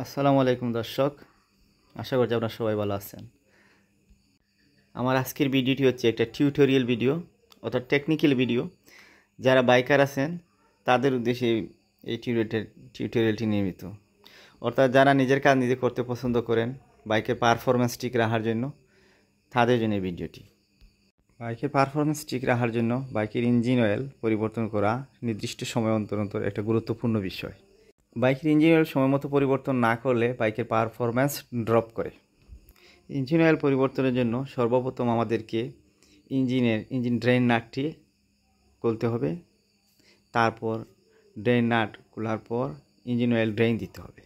আসসালামু আলাইকুম দর্শক, আশা করছি আপনারা সবাই ভালো আছেন। আমার আজকের ভিডিওটি হচ্ছে একটা টিউটোরিয়াল ভিডিও অর্থাৎ টেকনিক্যাল ভিডিও। যারা বাইকার আছেন তাদের উদ্দেশ্যে এই টিউটোরিয়ালটি নির্মিত। অর্থাৎ যারা নিজের কাজ নিজে করতে পছন্দ করেন, বাইকের পারফরমেন্স ঠিক রাখার জন্য, তাদের জন্য এই ভিডিওটি। বাইকের পারফরমেন্স ঠিক রাখার জন্য বাইকের ইঞ্জিন অয়েল পরিবর্তন করা নির্দিষ্ট সময় অন্তর অন্তর একটা গুরুত্বপূর্ণ বিষয়। বাইকের ইঞ্জিন অয়েল সময় মতো পরিবর্তন না করলে বাইকের পারফরম্যান্স ড্রপ করে। ইঞ্জিন অয়েল পরিবর্তনের জন্য সর্বপ্রথম আমাদেরকে ইঞ্জিন ড্রেন নাটটি খুলতে হবে। তারপর ড্রেন নাট খোলার পর ইঞ্জিন অয়েল ড্রেন দিতে হবে।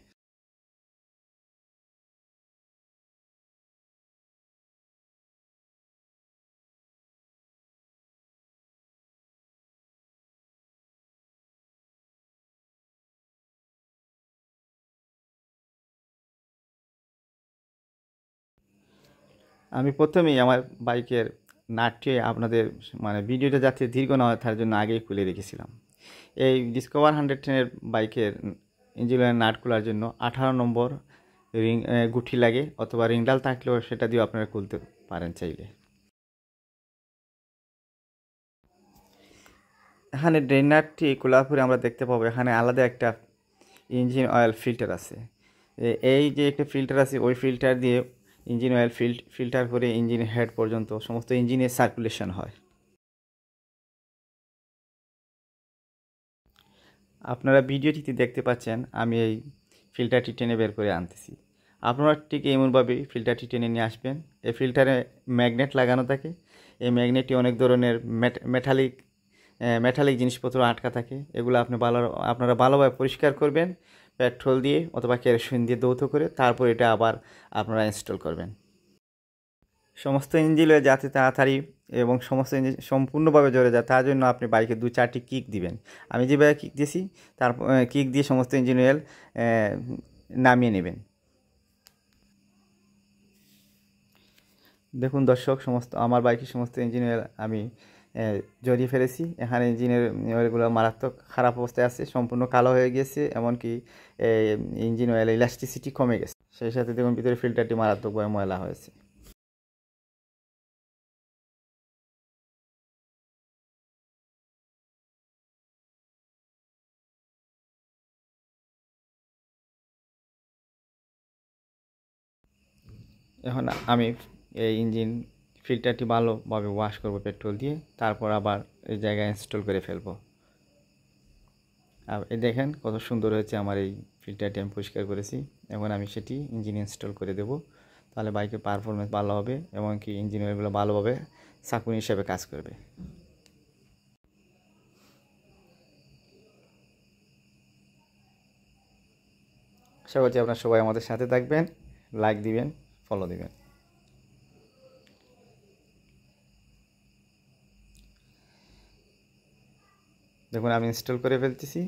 আমি প্রথমেই আমার বাইকের নাটটি আপনাদের ভিডিওটা যাতে দীর্ঘ না হয় তার জন্য আগেই খুলে রেখেছিলাম। এই ডিসকভার 110-এর বাইকের ইঞ্জিন অয়েল নাট খোলার জন্য 18 নম্বর রিং গুঠি লাগে, অথবা রিংডাল থাকলেও সেটা দিয়েও আপনারা খুলতে পারেন চাইলে। এখানে ড্রেন নাটটি খোলার পরে আমরা দেখতে পাবো এখানে আলাদা একটা ইঞ্জিন অয়েল ফিল্টার আছে। এই যে একটা ফিল্টার আছে, ওই ফিল্টার দিয়ে ইঞ্জিন অয়েল ফিল্টার করে ইঞ্জিনের হেড পর্যন্ত সমস্ত ইঞ্জিনের সার্কুলেশন হয়। আপনারা ভিডিওটিতে দেখতে পাচ্ছেন আমি এই ফিল্টারটি টেনে বের করে আনতেছি। আপনারা ঠিক এমনভাবেই ফিল্টারটি টেনে নিয়ে আসবেন। এই ফিল্টারে ম্যাগনেট লাগানো থাকে। এই ম্যাগনেটটি অনেক ধরনের মেটালিক জিনিসপত্র আটকা থাকে। এগুলো আপনারা ভালোভাবে পরিষ্কার করবেন পেট্রোল দিয়ে অথবা কেরোসিন দিয়ে ধৌত করে, তারপর এটা আবার আপনারা ইনস্টল করবেন। সমস্ত ইঞ্জিন যাতে তাড়াতাড়ি এবং সমস্ত ইঞ্জিন সম্পূর্ণভাবে জ্বলে যায় তার জন্য আপনি বাইকে 2-4টি কিক দিবেন। আমি যেভাবে কিক দিয়েছি তারপর কিক দিয়ে সমস্ত ইঞ্জিন অয়েল নামিয়ে নেবেন। দেখুন দর্শক, আমার বাইকের সমস্ত ইঞ্জিন অয়েল আমি জড়িয়ে ফেলেছি। এখানে ইঞ্জিনের অয়েলগুলো মারাত্মক খারাপ অবস্থায় আছে, সম্পূর্ণ কালো হয়ে গিয়েছে, এমনকি ইঞ্জিন অয়েল ইলাস্টিসিটি কমে গেছে। সেই সাথে দেখুন ভিতরে ফিল্টারটি মারাত্মকভাবে ময়লা হয়েছে। এখন আমি এই ফিল্টারটি ভালোভাবে ওয়াশ করব পেট্রোল দিয়ে, তারপর আবার এই জায়গায় ইনস্টল করে ফেলবো। আর এই দেখেন কত সুন্দর হয়েছে আমার এই ফিল্টারটি আমি পরিষ্কার করেছি। এখন আমি সেটি ইঞ্জিন ইনস্টল করে দেব, তাহলে বাইকের পারফরমেন্স ভালো হবে এবং কি ইঞ্জিন অয়েলগুলো ভালোভাবে সাকুন হিসেবে কাজ করবে। আশা করছি আপনারা সবাই আমাদের সাথে থাকবেন, লাইক দিবেন, ফলো দিবেন। দেখুন আমি ইনস্টল করে ফেলতেছি।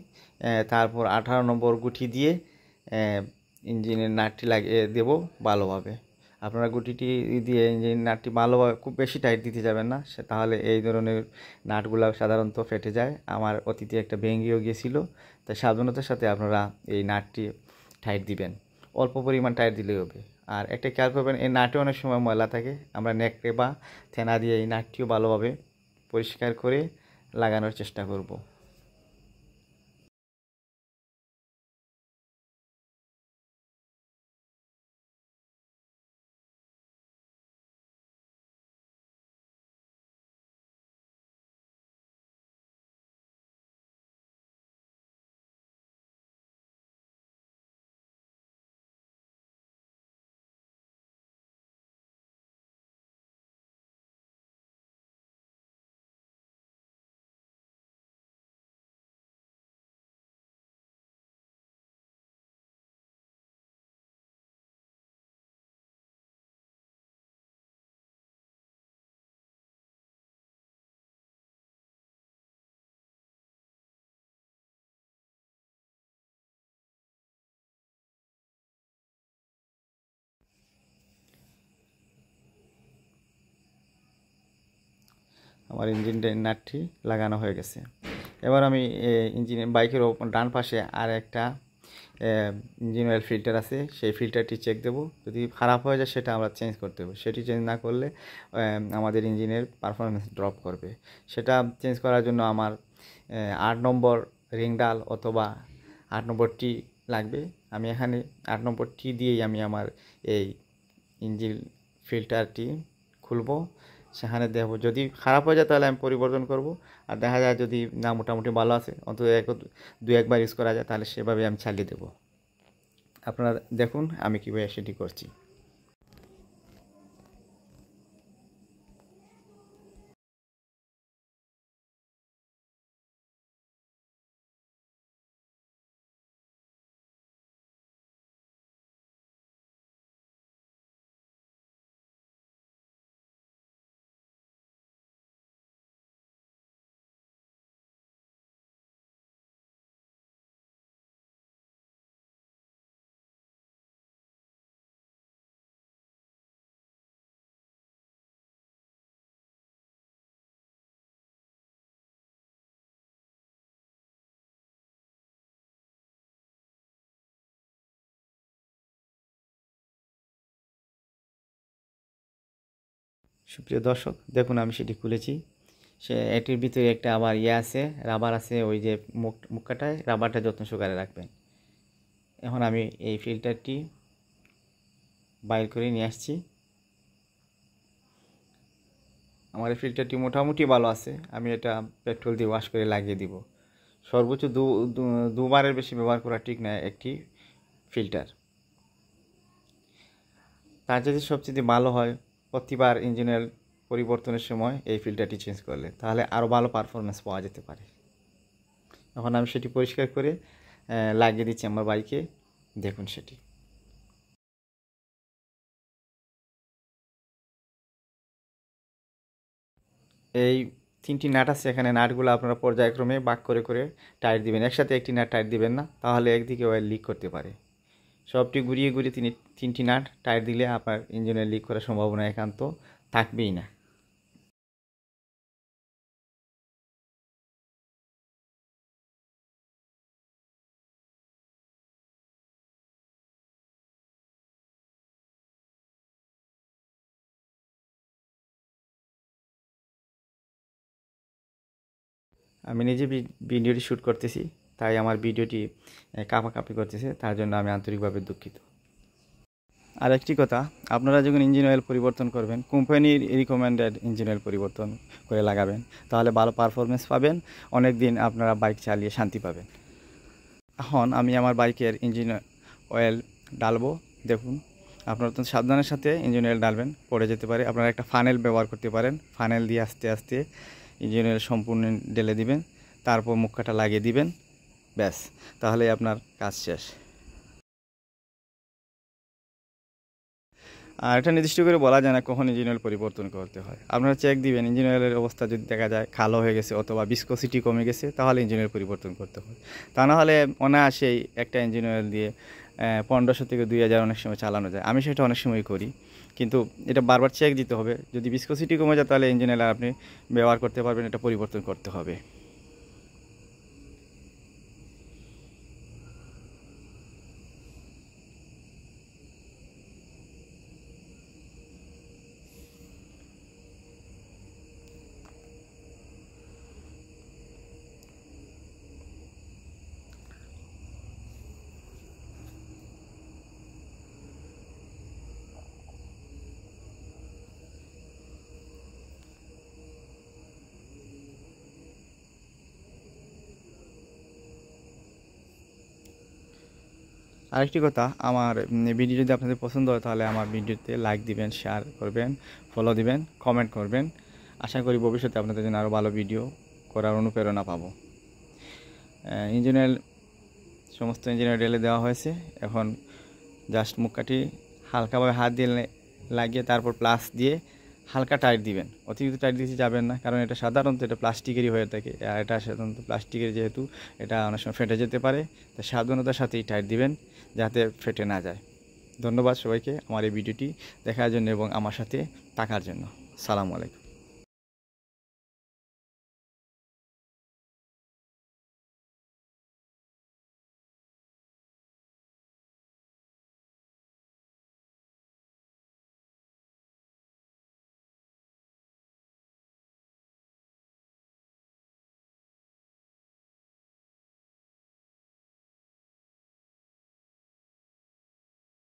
তারপর 18 নম্বর গুটি দিয়ে ইঞ্জিনের নাটটি লাগিয়ে দেব ভালোভাবে। আপনারা গুটিটি দিয়ে ইঞ্জিন নাটটি ভালোভাবে, খুব বেশি টাইট দিতে যাবেন না, তাহলে এই ধরনের নাটগুলো সাধারণত ফেটে যায়। আমার অতীতে একটা ভেঙেও গিয়েছিল, তাই সাবধানতার সাথে আপনারা এই নাটটি টাইট দিবেন। অল্প পরিমাণ টাইট দিলেই হবে। আর একটা খেয়াল করবেন, এই নাটে অনেক সময় ময়লা থাকে। আমরা নেকড়ে বা থেনা দিয়ে এই নাটটিও ভালোভাবে পরিষ্কার করে লাগানোর চেষ্টা করব। আমার ইঞ্জিনের নাটটি লাগানো হয়ে গেছে। এবার আমি বাইকের ডান পাশে আর একটা ইঞ্জিন অয়েল ফিল্টার আছে, সেই ফিল্টারটি চেক দেব। যদি খারাপ হয়ে যায় সেটা আমরা চেঞ্জ করতে হবে। সেটি চেঞ্জ না করলে আমাদের ইঞ্জিনের পারফরমেন্স ড্রপ করবে। সেটা চেঞ্জ করার জন্য আমার 8 নম্বর রিং ডাল অথবা 8 নম্বর টি লাগবে। আমি এখানে 8 নম্বর টি দিয়েই আমি আমার এই ইঞ্জিন ফিল্টারটি খুলবো। সেখানে দেখবো যদি খারাপ হয়ে যায় তাহলে আমি পরিবর্তন করব, আর দেখা যায় যদি না মোটামুটি ভালো আছে অন্তত দু একবার ইউজ করা যায় তাহলে সেভাবে আমি চালিয়ে দেবো। আপনারা দেখুন আমি কীভাবে সেটি করছি। সুপ্রিয় দর্শক দেখুন আমি সেটি খুলেছি। এটির ভিতরে একটা আবার আছে, রাবার আছে, ওই যে মুখটায় রাবারটা যত্ন সহকারে রাখবেন। এখন আমি এই ফিল্টারটি বাইর করে নিয়ে আসছি। আমার এই ফিল্টারটি মোটামুটি ভালো আছে। আমি এটা পেট্রোল দিয়ে ওয়াশ করে লাগিয়ে দিব। সর্বোচ্চ দুবারের বেশি ব্যবহার করা ঠিক না একটি ফিল্টার। তার যদি সবচেয়ে ভালো হয় প্রতিবার ইঞ্জিনের পরিবর্তনের সময় এই ফিল্টারটি চেঞ্জ করলে, তাহলে আরও ভালো পারফরমেন্স পাওয়া যেতে পারে। এখন আমি সেটি পরিষ্কার করে লাগিয়ে দিচ্ছি আমার বাইকে। দেখুন সেটি। এই 3টি নাট আছে এখানে। নাটগুলো আপনারা পর্যায়ক্রমে ভাগ করে করে টাইট দিবেন। একসাথে একটি নাট টাইট দিবেন না, তাহলে একদিকে অয়েল লিক করতে পারে। সবটি ঘুরিয়ে ঘুরিয়ে 3টি নাট টাইট দিলে আপনার ইঞ্জিনের লিক করার সম্ভাবনা একান্ত থাকবেই না। আমি নিজে ভিডিওটি শ্যুট করতেছি, তাই আমার ভিডিওটি কাঁপাকাঁপি করতেছে, তার জন্য আমি আন্তরিকভাবে দুঃখিত। আর একটি কথা, আপনারা যখন ইঞ্জিন অয়েল পরিবর্তন করবেন কোম্পানির রিকমেন্ডেড ইঞ্জিন অয়েল পরিবর্তন করে লাগাবেন, তাহলে ভালো পারফরমেন্স পাবেন, অনেক দিন আপনারা বাইক চালিয়ে শান্তি পাবেন। এখন আমি আমার বাইকের ইঞ্জিন অয়েল ডালবো। দেখুন আপনারা তো সাবধানের সাথে ইঞ্জিন অয়েল ডালবেন, পড়ে যেতে পারে। আপনারা একটা ফানেল ব্যবহার করতে পারেন। ফানেল দিয়ে আস্তে আস্তে ইঞ্জিন অয়েল সম্পূর্ণ ঢেলে দিবেন, তারপর মুখটা লাগিয়ে দিবেন, ব্যাস, তাহলে আপনার কাজ শেষ। আর এটা নির্দিষ্ট করে বলা যায় না কখন ইঞ্জিন অয়েল পরিবর্তন করতে হয়। আপনারা চেক দিবেন ইঞ্জিন অয়েলের অবস্থা যদি দেখা যায় কালো হয়ে গেছে অথবা ভিসকসিটি কমে গেছে, তাহলে ইঞ্জিন অয়েল পরিবর্তন করতে হয়। তা না হলে অনায়াসেই একটা ইঞ্জিন অয়েল দিয়ে 1500 থেকে 2000 অনেক সময় চালানো যায়। আমি সেটা অনেক সময় করি, কিন্তু এটা বারবার চেক দিতে হবে। যদি ভিসকসিটি কমে যায় তাহলে ইঞ্জিন অয়েল আপনি ব্যবহার করতে পারবেন, এটা পরিবর্তন করতে হবে। আরেকটি কথা, আমার ভিডিও যদি আপনাদের পছন্দ হয় তাহলে আমার ভিডিওতে লাইক দিবেন, শেয়ার করবেন, ফলো দিবেন, কমেন্ট করবেন। আশা করি ভবিষ্যতে আপনাদের জন্য আরও ভালো ভিডিও করার অনুপ্রেরণা পাবো। ইঞ্জিন অয়েল সমস্ত ইঞ্জিন অয়েল ঢেলে দেওয়া হয়েছে। এখন জাস্ট মুখকাঠি হালকাভাবে হাত দিয়ে লাগিয়ে তারপর প্লাস দিয়ে হালকা টাইট দিবেন। অতিরিক্ত টাইট দিতে যাবেন না, কারণ এটা সাধারণত এটা প্লাস্টিকেরই হয়ে থাকে। আর এটা সাধারণত প্লাস্টিকের, যেহেতু এটা অনেক সময় ফেটে যেতে পারে, তাই সাবধানতার সাথেই টাইট দিবেন যাতে ফেটে না যায়। ধন্যবাদ সবাইকে আমার এই ভিডিওটি দেখার জন্য এবং আমার সাথে থাকার জন্য। সালামু আলাইকুম।